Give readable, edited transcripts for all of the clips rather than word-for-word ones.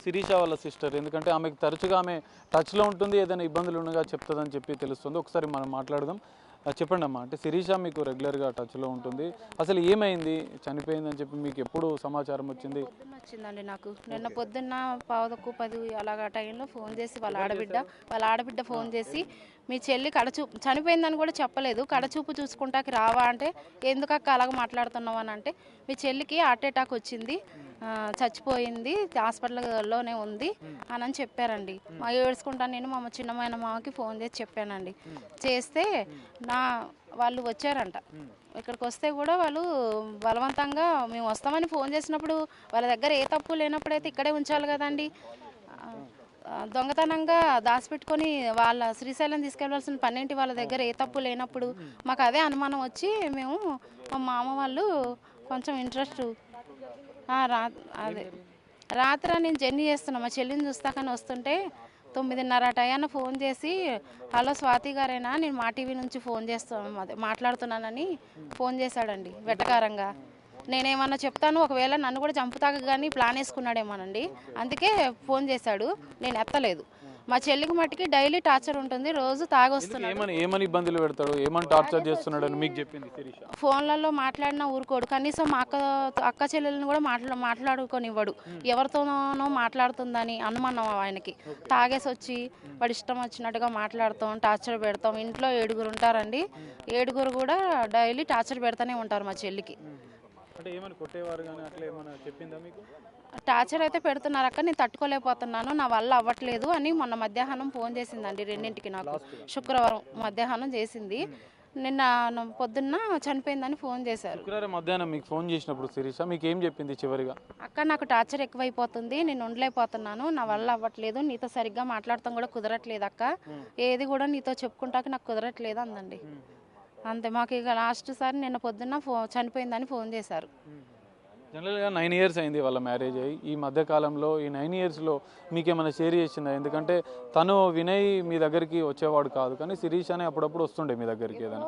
శిరీష వాళ్ళ సిస్టర్. ఎందుకంటే ఆమెకు తరచుగా ఆమె టచ్లో ఉంటుంది, ఏదైనా ఇబ్బందులు ఉండగా చెప్తుందని చెప్పి తెలుస్తుంది. ఒకసారి మనం మాట్లాడదాం. చెప్పండి అమ్మా, అంటే శిరీష మీకు రెగ్యులర్గా టచ్లో ఉంటుంది, అసలు ఏమైంది, చనిపోయిందని చెప్పి మీకు ఎప్పుడు సమాచారం వచ్చింది? పొద్దున్న వచ్చిందండి నాకు. నిన్న పొద్దున్న 9:10 అలాగా టైంలో ఫోన్ చేసి వాళ్ళ ఆడబిడ్డ ఫోన్ చేసి మీ చెల్లి కడచూపు చనిపోయిందని కూడా చెప్పలేదు. కడచూపు చూసుకుంటాకి రావా అంటే ఎందుకక్క అలాగ మాట్లాడుతున్నావు అని అంటే మీ చెల్లికి హార్ట్ అటాక్ వచ్చింది, చచ్చిపోయింది, హాస్పిటల్లోనే ఉంది అని చెప్పారండి. మా ఏడుచుకుంటాను నేను మా చిన్నమైన మామకి ఫోన్ చేసి చెప్పానండి. చేస్తే వాళ్ళు వచ్చారంట. ఇక్కడికి వస్తే కూడా వాళ్ళు బలవంతంగా మేము వస్తామని ఫోన్ చేసినప్పుడు వాళ్ళ దగ్గర ఏ తప్పు లేనప్పుడైతే ఇక్కడే ఉంచాలి కదండి. దొంగతనంగా దాచిపెట్టుకొని వాళ్ళ శ్రీశైలం తీసుకెళ్లాల్సిన పన్నింటి వాళ్ళ దగ్గర ఏ తప్పు లేనప్పుడు మాకు అదే అనుమానం వచ్చి మేము మా మామ వాళ్ళు కొంచెం ఇంట్రెస్ట్ అదే రాత్రి నేను జర్నీ చేస్తున్నా మా చెల్లిని చూస్తాకని వస్తుంటే 9:30 టయాన ఫోన్ చేసి హలో స్వాతి గారేనా, నేను మా టీవీ నుంచి ఫోన్ మాట్లాడుతున్నానని ఫోన్ చేశాడండి వెటకారంగా. నేనేమన్నా చెప్తాను, ఒకవేళ నన్ను కూడా చంపుతాక కానీ ప్లాన్ వేసుకున్నాడేమోనండి, అందుకే ఫోన్ చేశాడు. నేను ఎత్తలేదు. మా చెల్లికి మట్టికి డైలీ టార్చర్ ఉంటుంది, రోజు తాగొస్తున్నాడు. ఏమని ఇబ్బందులు పెడతాడు, ఏమని టార్చర్ చేస్తున్నాడు అని మీకు చెప్పింది శిరీష? ఫోన్లలో మాట్లాడినా ఊరుకోడు, కనీసం మా అక్క చెల్లెలను కూడా మాట్లాడుకొనివ్వడు. ఎవరితోనో మాట్లాడుతుందని అనుమానం ఆయనకి. తాగేసి వచ్చి వాడు ఇష్టం వచ్చినట్టుగా మాట్లాడతాం, టార్చర్ పెడతాం. ఇంట్లో 7 ఉంటారండి, 7 కూడా డైలీ టార్చర్ పెడతానే ఉంటారు మా చెల్లికి. అంటే ఏమని కొట్టేవారు కానీ అట్లా ఏమైనా చెప్పిందా మీకు? టార్చర్ అయితే పెడుతున్నారు అక్క, నేను తట్టుకోలేకపోతున్నాను, నా వల్ల అవ్వట్లేదు అని మొన్న మధ్యాహ్నం ఫోన్ చేసిందండి 2ంటికి. నాకు శుక్రవారం మధ్యాహ్నం చేసింది. నిన్న పొద్దున్న చనిపోయిందని ఫోన్ చేశారు. శుక్రవారం మధ్యాహ్నం మీకు ఫోన్ చేసినప్పుడు శిరీష మీకు ఏం చెప్పింది చివరిగా? అక్క నాకు టార్చర్ ఎక్కువైపోతుంది, నేను ఉండలేకపోతున్నాను, నా వల్ల అవ్వట్లేదు, నీతో సరిగ్గా మాట్లాడటం కూడా కుదరట్లేదు అక్క, ఏది కూడా నీతో చెప్పుకుంటాక నాకు కుదరట్లేదు అందండి. అంతే. మాకు ఇక లాస్ట్ సారి నిన్న పొద్దున్న చనిపోయిందని ఫోన్ చేశారు. జనరల్గా 9 ఇయర్స్ అయింది వాళ్ళ మ్యారేజ్ అయ్యి. ఈ మధ్యకాలంలో ఈ 9 ఇయర్స్లో మీకేమైనా షేర్ చేసిందా? ఎందుకంటే తను వినయ్ మీ దగ్గరికి వచ్చేవాడు కాదు, కానీ శిరీష్ అనే అప్పుడప్పుడు వస్తుండే మీ దగ్గరికి. ఏదైనా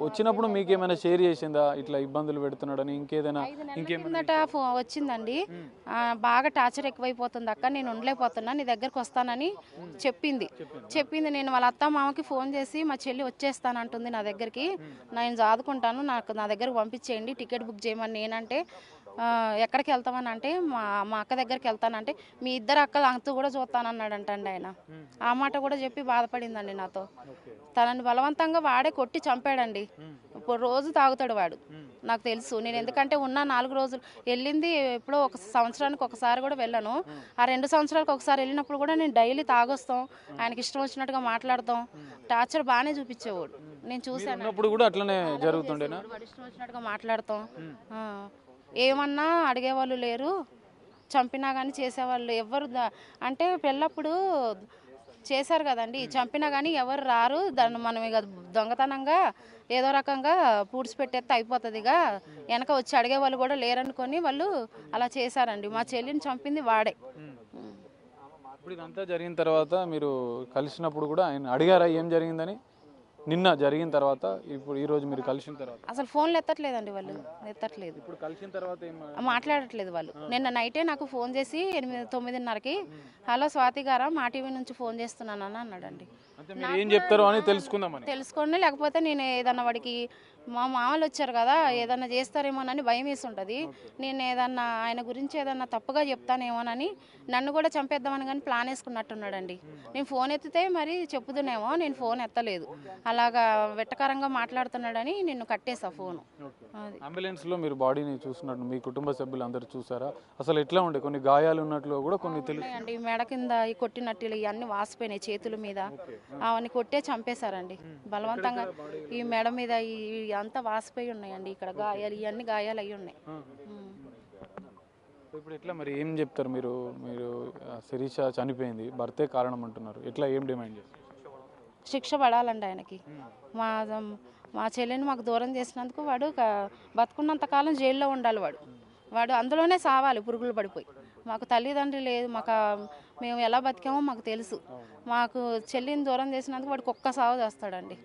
వచ్చినప్పుడు మీకేమైనా షేర్ చేసిందా, ఇట్లా ఇబ్బందులు పెడుతున్నాడని? ఇంకేదైనా వచ్చిందండి, బాగా టార్చర్ ఎక్కువైపోతుంది అక్క, నేను ఉండలేకపోతున్నా, నీ దగ్గరకు వస్తానని చెప్పింది. నేను వాళ్ళ అత్త మామకి ఫోన్ చేసి మా చెల్లి వచ్చేస్తానంటుంది నా దగ్గరికి, నేను చదువుకుంటాను, నా దగ్గరకు పంపించేయండి, టికెట్ బుక్ చేయమని. నేనంటే ఎక్కడికి వెళ్తామని అంటే మా అక్క దగ్గరికి వెళ్తానంటే మీ ఇద్దరు అక్కలు అంతు కూడా చూస్తానన్నాడంటండి ఆయన. ఆ మాట కూడా చెప్పి బాధపడిందండి నాతో. తనని బలవంతంగా వాడే కొట్టి చంపాడండి. ఇప్పుడు రోజు తాగుతాడు వాడు, నాకు తెలుసు. నేను ఎందుకంటే ఉన్న 4 రోజులు వెళ్ళింది ఎప్పుడో ఒక సంవత్సరానికి ఒకసారి కూడా వెళ్ళాను. ఆ 2 సంవత్సరాలకు ఒకసారి వెళ్ళినప్పుడు కూడా నేను డైలీ తాగొస్తాం, ఆయనకి ఇష్టం వచ్చినట్టుగా మాట్లాడతాం, టార్చర్ బాగానే చూపించేవాడు. నేను చూశాను కూడా అట్లనే జరుగుతుండేనా? వాడు ఇష్టం వచ్చినట్టుగా మాట్లాడతాం, ఏమన్నా అడిగేవాళ్ళు లేరు, చంపినా కానీ చేసేవాళ్ళు ఎవరు అంటే పెళ్ళప్పుడు చేశారు కదండి, చంపినా కానీ ఎవరు రారు, దాన్ని మనం ఇక దొంగతనంగా ఏదో రకంగా పూడ్చిపెట్టేస్తే అయిపోతుంది, ఇక వెనక వచ్చి అడిగేవాళ్ళు కూడా లేరనుకొని వాళ్ళు అలా చేశారండి. మా చెల్లిని చంపింది వాడే. ఇప్పుడు ఇదంతా జరిగిన తర్వాత మీరు కలిసినప్పుడు కూడా ఆయన అడిగారా ఏం జరిగిందని? నిన్న జరిగిన తర్వాత ఇప్పుడు ఈ రోజు మీరు కలిసిన తర్వాత అసలు ఫోన్లు ఎత్తట్లేదండి, వాళ్ళు ఎత్తట్లేదు. ఇప్పుడు కలిసిన తర్వాత మాట్లాడట్లేదు వాళ్ళు. నిన్న నైటే నాకు ఫోన్ చేసి 9:30కి హలో స్వాతి గారా, మా టీవీ నుంచి ఫోన్ చేస్తున్నానని అన్నాడండి. ఏం చెప్తారో అని తెలుసుకోండి, లేకపోతే నేను ఏదన్నా వాడికి మా మామలు వచ్చారు కదా ఏదన్నా చేస్తారేమోనని భయం వేసి ఉంటుంది. నేను ఏదన్నా ఆయన గురించి ఏదన్నా తప్పుగా చెప్తానేమోనని నన్ను కూడా చంపేద్దామని కానీ ప్లాన్ వేసుకున్నట్టున్నాడండి. నేను ఫోన్ ఎత్తితే మరి చెప్పుదునేమో, నేను ఫోన్ ఎత్తలేదు, అలాగా వెట్టకారంగా మాట్లాడుతున్నాడని నిన్ను కట్టేసా ఫోను. అంబులెన్స్లో మీరు బాడీని చూసినట్టు మీ కుటుంబ సభ్యులు అందరూ చూసారా? అసలు ఎట్లా ఉండే? కొన్ని గాయాలు ఉన్నట్లు కూడా కొన్ని తెలుస్తాయండి. మెడ కింద ఈ కొట్టినట్లు ఇవన్నీ వాసిపోయినాయి, చేతుల మీద అవన్నీ కొట్టే చంపేశారండి బలవంతంగా. ఈ మెడ మీద అంతా వాసిపోయి ఉన్నాయండి, ఇక్కడ గాయాలు ఇవన్నీ గాయాలు అయి ఉన్నాయి. ఇప్పుడు ఎట్లా మరి ఏం చెప్తారు మీరు? శిరీష చనిపోయింది, భర్తే కారణం అంటున్నారు, ఎట్లా ఏం డిమాండ్ చేస్తారు? శిక్ష పడాలండి ఆయనకి. మా చెల్లిని మాకు దూరం చేసినందుకు వాడు బతుకున్నంతకాలం జైల్లో ఉండాలి. వాడు అందులోనే సావాలి, పురుగులు పడిపోయి. మాకు తల్లిదండ్రులు లేదు, మేము ఎలా బతికామో మాకు తెలుసు. మాకు చెల్లిని దూరం చేసినందుకు వాడికి ఒక్క సావు చేస్తాడండి.